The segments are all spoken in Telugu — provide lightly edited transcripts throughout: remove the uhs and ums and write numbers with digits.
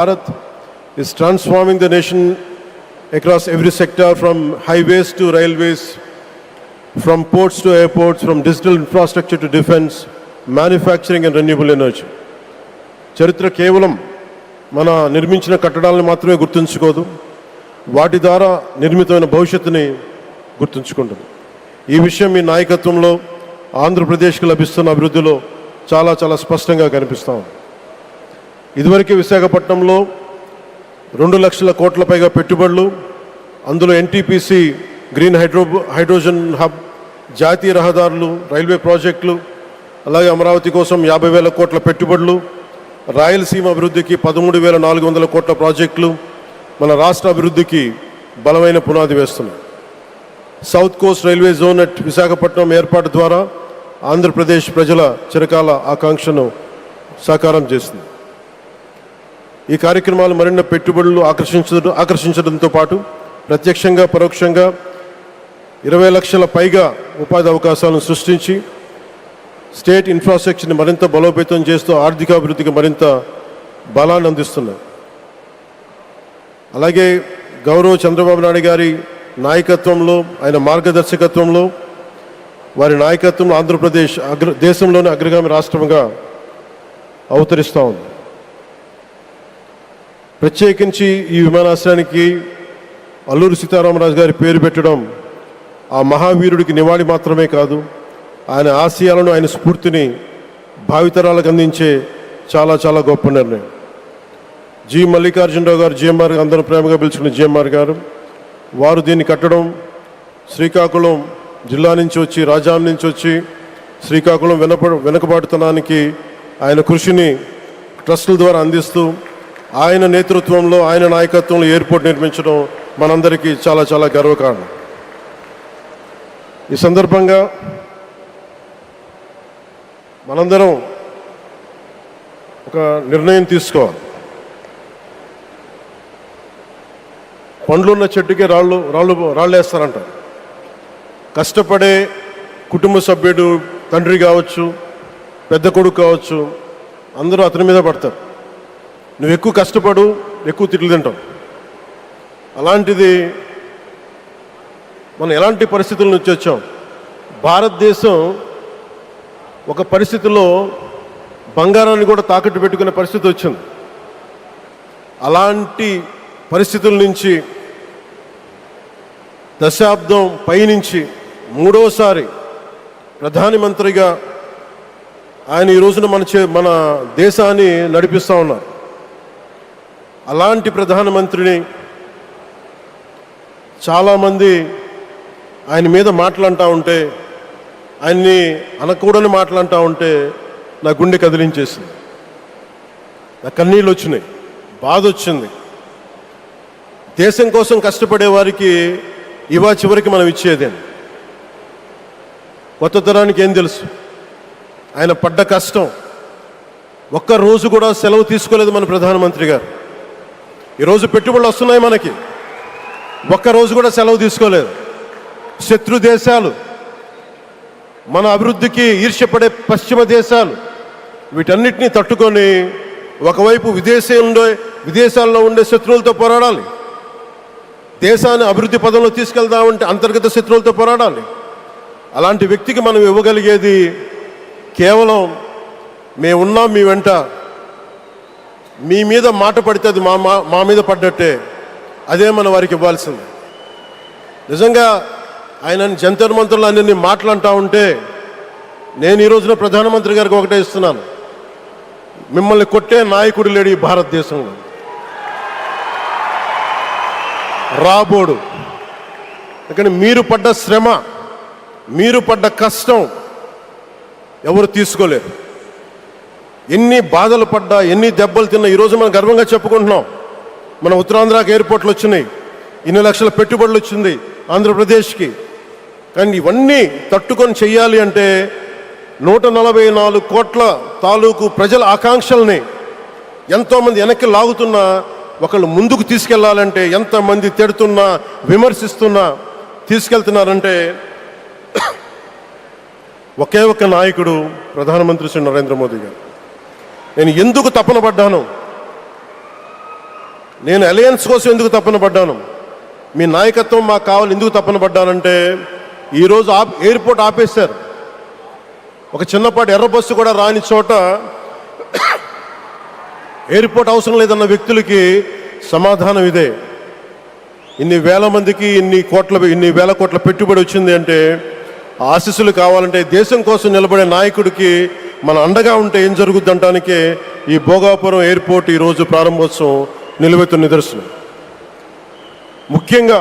Bharat is transforming the nation across every sector, from highways to railways, from ports to airports, from digital infrastructure to defense, manufacturing and renewable energy. చరిత్ర కేవలం మన నిర్మించిన కట్టడాలను మాత్రమే గుర్తుంచుకోదు, వాటి ద్వారా నిర్మితమైన భవిష్యత్తుని గుర్తుంచుకుంటుంది. ఈ విషయం మీ నాయకత్వంలో ఆంధ్రప్రదేశ్కి లభిస్తున్న అభివృద్ధిలో చాలా చాలా స్పష్టంగా కనిపిస్తూ ఉంది. ఇదివరకే విశాఖపట్నంలో 2 లక్షల కోట్ల పైగా పెట్టుబడులు, అందులో ఎన్టీపీసీ గ్రీన్ హైడ్రోజన్ హబ్, జాతీయ రహదారులు, రైల్వే ప్రాజెక్టులు, అలాగే అమరావతి కోసం 50,000 కోట్ల పెట్టుబడులు, రాయలసీమ అభివృద్ధికి 13,400 కోట్ల ప్రాజెక్టులు మన రాష్ట్ర అభివృద్ధికి బలమైన పునాది వేస్తున్నాయి. South Coast railway zone at Visakhapatnam ఏర్పాటు ద్వారా ఆంధ్రప్రదేశ్ ప్రజల చిరకాల ఆకాంక్షను సాకారం చేస్తుంది. ఈ కార్యక్రమాలు మరిన్ని పెట్టుబడులు ఆకర్షించడంతో పాటు ప్రత్యక్షంగా పరోక్షంగా 20 లక్షల పైగా ఉపాధి అవకాశాలను సృష్టించి స్టేట్ ఇన్ఫ్రాస్ట్రక్చర్ని మరింత బలోపేతం చేస్తూ ఆర్థికాభివృద్ధికి మరింత బలాన్ని అందిస్తున్నాయి. అలాగే గౌరవ చంద్రబాబు నాయుడు గారి నాయకత్వంలో, ఆయన మార్గదర్శకత్వంలో, వారి నాయకత్వంలో ఆంధ్రప్రదేశ్ దేశంలోనే అగ్రగామి రాష్ట్రంగా అవతరిస్తూ ఉంది. ప్రత్యేకించి ఈ విమానాశ్రయానికి అల్లూరి సీతారామరాజు గారి పేరు పెట్టడం ఆ మహావీరుడికి నివాళి మాత్రమే కాదు, ఆయన ఆశయాలను, ఆయన స్ఫూర్తిని భావితరాలకు అందించే చాలా చాలా గొప్ప నిర్ణయం. జి మల్లికార్జునరావు గారు, జిఎంఆర్, అందరూ ప్రేమగా పిలుచుకున్న జిఎంఆర్ గారు, వారు దీన్ని కట్టడం, శ్రీకాకుళం జిల్లా నుంచి వచ్చి, రాజాం నుంచి వచ్చి శ్రీకాకుళం వెనుకబాటుతనానికి ఆయన కృషిని ట్రస్టుల ద్వారా అందిస్తూ ఆయన నేతృత్వంలో, ఆయన నాయకత్వంలో ఎయిర్పోర్ట్ నిర్మించడం మనందరికీ చాలా చాలా గర్వకారణం. ఈ సందర్భంగా మనందరం ఒక నిర్ణయం తీసుకోవాలి. పండ్లున్న చెట్టుకే రాళ్ళు వేస్తారంట. కష్టపడే కుటుంబ సభ్యుడు, తండ్రి కావచ్చు, పెద్ద కొడుకు కావచ్చు, అందరూ అతని మీద పడతారు. నువ్వు ఎక్కువ కష్టపడు, ఎక్కువ తిట్లు తింటావు. అలాంటిది మనం ఎలాంటి పరిస్థితుల నుంచి వచ్చాం? భారతదేశం ఒక పరిస్థితిలో బంగారాన్ని కూడా తాకట్టు పెట్టుకునే పరిస్థితి వచ్చింది. అలాంటి పరిస్థితుల నుంచి దశాబ్దం పైనుంచి 3వసారి ప్రధానమంత్రిగా ఆయన ఈ రోజున మన దేశాన్ని నడిపిస్తూ ఉన్నారు. అలాంటి ప్రధానమంత్రిని చాలామంది ఆయన మీద మాట్లాడుతూ ఉంటే, ఆయన్ని అనకూడని మాట్లాడుతూ ఉంటే నా గుండె కదిలించేసింది, నా కన్నీళ్ళు వచ్చినాయి, బాధ వచ్చింది. దేశం కోసం కష్టపడే వారికి ఇవా చివరికి మనం ఇచ్చేదేం. కొత్త తరానికి ఏం తెలుసు? ఆయన పడ్డ కష్టం. ఒక్కరోజు కూడా సెలవు తీసుకోలేదు మన ప్రధానమంత్రి గారు. ఈరోజు పెట్టుబడులు వస్తున్నాయి మనకి, ఒక్కరోజు కూడా సెలవు తీసుకోలేదు. శత్రు దేశాలు, మన అభివృద్ధికి ఈర్ష్యపడే పశ్చిమ దేశాలు, వీటన్నిటినీ తట్టుకొని ఒకవైపు విదేశాల్లో ఉండే శత్రువులతో పోరాడాలి, దేశాన్ని అభివృద్ధి పదంలో తీసుకెళ్దామంటే అంతర్గత శత్రువులతో పోరాడాలి. అలాంటి వ్యక్తికి మనం ఇవ్వగలిగేది కేవలం మేమున్నాం మీ వెంట, మీ మీద మాట పడితే అది మా మీద పడ్డట్టే, అదే మనం వారికి ఇవ్వాల్సింది. నిజంగా ఆయన జంతర్ మంత్రులు అన్ని మాట్లాడుతూ ఉంటే నేను ఈ రోజున ప్రధానమంత్రి గారికి ఒకటే ఇస్తున్నాను, మిమ్మల్ని కొట్టే నాయకుడు లేడు ఈ భారతదేశంలో, రాబోడు. ఎందుకంటే మీరు పడ్డ శ్రమ, మీరు పడ్డ కష్టం ఎవరు తీసుకోలేరు. ఎన్ని బాధలు పడ్డా, ఎన్ని దెబ్బలు తిన్నా ఈరోజు మనం గర్వంగా చెప్పుకుంటున్నాం. మన ఉత్తరాంధ్రకి ఎయిర్పోర్ట్లు వచ్చినాయి, ఇన్ని లక్షల పెట్టుబడులు వచ్చింది ఆంధ్రప్రదేశ్కి. కానీ ఇవన్నీ తట్టుకొని చెయ్యాలి అంటే 144 కోట్ల తాలూకు ప్రజల ఆకాంక్షల్ని ఎంతోమంది వెనక్కి లాగుతున్నా, ఒకళ్ళు ముందుకు తీసుకెళ్లాలంటే ఎంతమంది తిడుతున్నా, విమర్శిస్తున్నా తీసుకెళ్తున్నారంటే ఒకే ఒక్క నాయకుడు ప్రధానమంత్రి శ్రీ నరేంద్ర మోదీ గారు. నేను ఎందుకు తపన పడ్డాను? నేను అలయన్స్ కోసం ఎందుకు తపన పడ్డాను, మీ నాయకత్వం మాకు కావాలి ఎందుకు తపన పడ్డానంటే, ఈరోజు ఎయిర్పోర్ట్ ఆపేశారు. ఒక చిన్నపాటి ఎర్ర బస్సు కూడా రాని చోట ఎయిర్పోర్ట్ అవసరం లేదన్న వ్యక్తులకి సమాధానం ఇదే. ఇన్ని వేల మందికి ఇన్ని వేల కోట్ల పెట్టుబడి వచ్చింది అంటే ఆశీస్సులు కావాలంటే దేశం కోసం నిలబడే నాయకుడికి మన అండగా ఉంటే ఏం జరుగుద్ది అంటానికే ఈ భోగాపురం ఎయిర్పోర్ట్ ఈరోజు ప్రారంభోత్సవం నిలువెత్తు నిదర్శనం. ముఖ్యంగా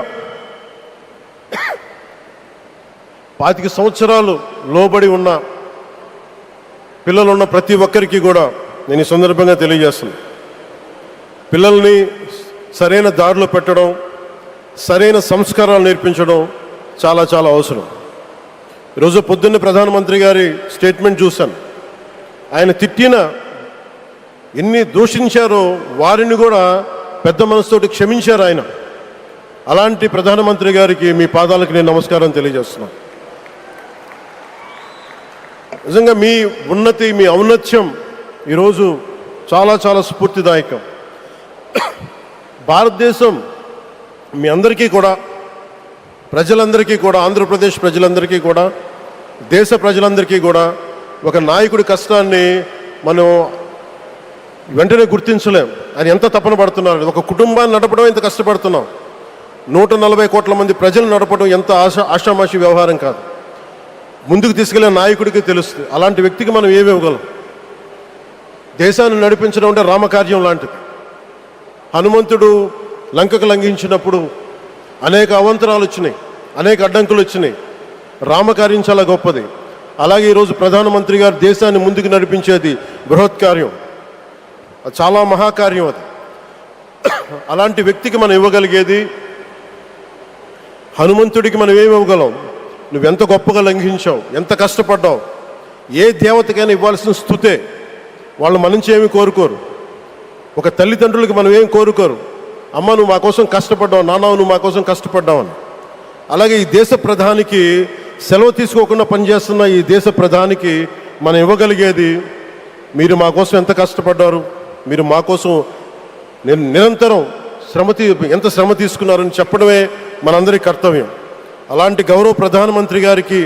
25 సంవత్సరాలు లోబడి ఉన్న పిల్లలు ఉన్న ప్రతి ఒక్కరికి కూడా నేను ఈ సందర్భంగా తెలియజేస్తున్నాను, పిల్లల్ని సరైన దారిలో పెట్టడం, సరైన సంస్కారాలు నేర్పించడం చాలా చాలా అవసరం. ఈరోజు పొద్దున్న ప్రధానమంత్రి గారి స్టేట్మెంట్ చూశాను. ఆయన తిట్టిన ఎన్ని దూషించారో వారిని కూడా పెద్ద మనసుతోటి క్షమించారు ఆయన. అలాంటి ప్రధానమంత్రి గారికి మీ పాదాలకు నేను నమస్కారం తెలియజేస్తున్నాను. నిజంగా మీ ఉన్నతి, మీ ఔన్నత్యం ఈరోజు చాలా చాలా స్ఫూర్తిదాయకం. భారతదేశం మీ అందరికీ కూడా, ప్రజలందరికీ కూడా, ఆంధ్రప్రదేశ్ ప్రజలందరికీ కూడా, దేశ ప్రజలందరికీ కూడా ఒక నాయకుడి కష్టాన్ని మనం వెంటనే గుర్తించలేం. ఆయన ఎంత తపన పడుతున్నారు. ఒక కుటుంబాన్ని నడపడం ఎంత కష్టపడుతున్నాం. 140 కోట్ల మంది ప్రజలు నడపడం ఎంత ఆషామాషి వ్యవహారం కాదు. ముందుకు తీసుకెళ్లే నాయకుడికి తెలుస్తుంది. అలాంటి వ్యక్తికి మనం ఏమి ఇవ్వగలం. దేశాన్ని నడిపించడం అంటే రామకార్యం లాంటిది. హనుమంతుడు లంకకు లంఘించినప్పుడు అనేక అవాంతరాలు వచ్చినాయి, అనేక అడ్డంకులు వచ్చినాయి. రామకార్యం చాలా గొప్పది. అలాగే ఈరోజు ప్రధానమంత్రి గారు దేశాన్ని ముందుకు నడిపించేది బృహత్ కార్యం, చాలా మహాకార్యం అది. అలాంటి వ్యక్తికి మనం ఇవ్వగలిగేది, హనుమంతుడికి మనం ఏమి ఇవ్వగలం? నువ్వెంత గొప్పగా లంఘించావు, ఎంత కష్టపడ్డావు. ఏ దేవతకైనా ఇవ్వాల్సిన స్తుతే. వాళ్ళు మన నుంచి ఏమి కోరుకోరు. ఒక తల్లిదండ్రులకి మనం ఏం కోరుకోరు, అమ్మ నువ్వు మా కోసం కష్టపడ్డావు, నాన్న నువ్వు మా కోసం కష్టపడ్డావు అని. అలాగే ఈ దేశ ప్రధానికి, సెలవు తీసుకోకుండా పనిచేస్తున్న ఈ దేశ ప్రధానికి మనం ఇవ్వగలిగేది, మీరు మా కోసం ఎంత కష్టపడ్డారు, మీరు మా కోసం నిరంతరం ఎంత శ్రమ తీసుకున్నారని చెప్పడమే మనందరి కర్తవ్యం. అలాంటి గౌరవ ప్రధానమంత్రి గారికి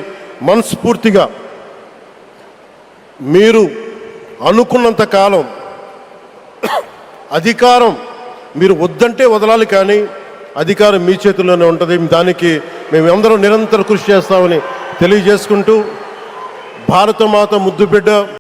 మనస్ఫూర్తిగా మీరు అనుకున్నంత కాలం అధికారం మీరు వద్దంటే వదలాలి, కానీ అధికారం మీ చేతుల్లోనే ఉంటుంది. దానికి మేమందరం నిరంతరం కృషి చేస్తామని తెలియజేసుకుంటూ, భారతమాత ముద్దుబిడ్డ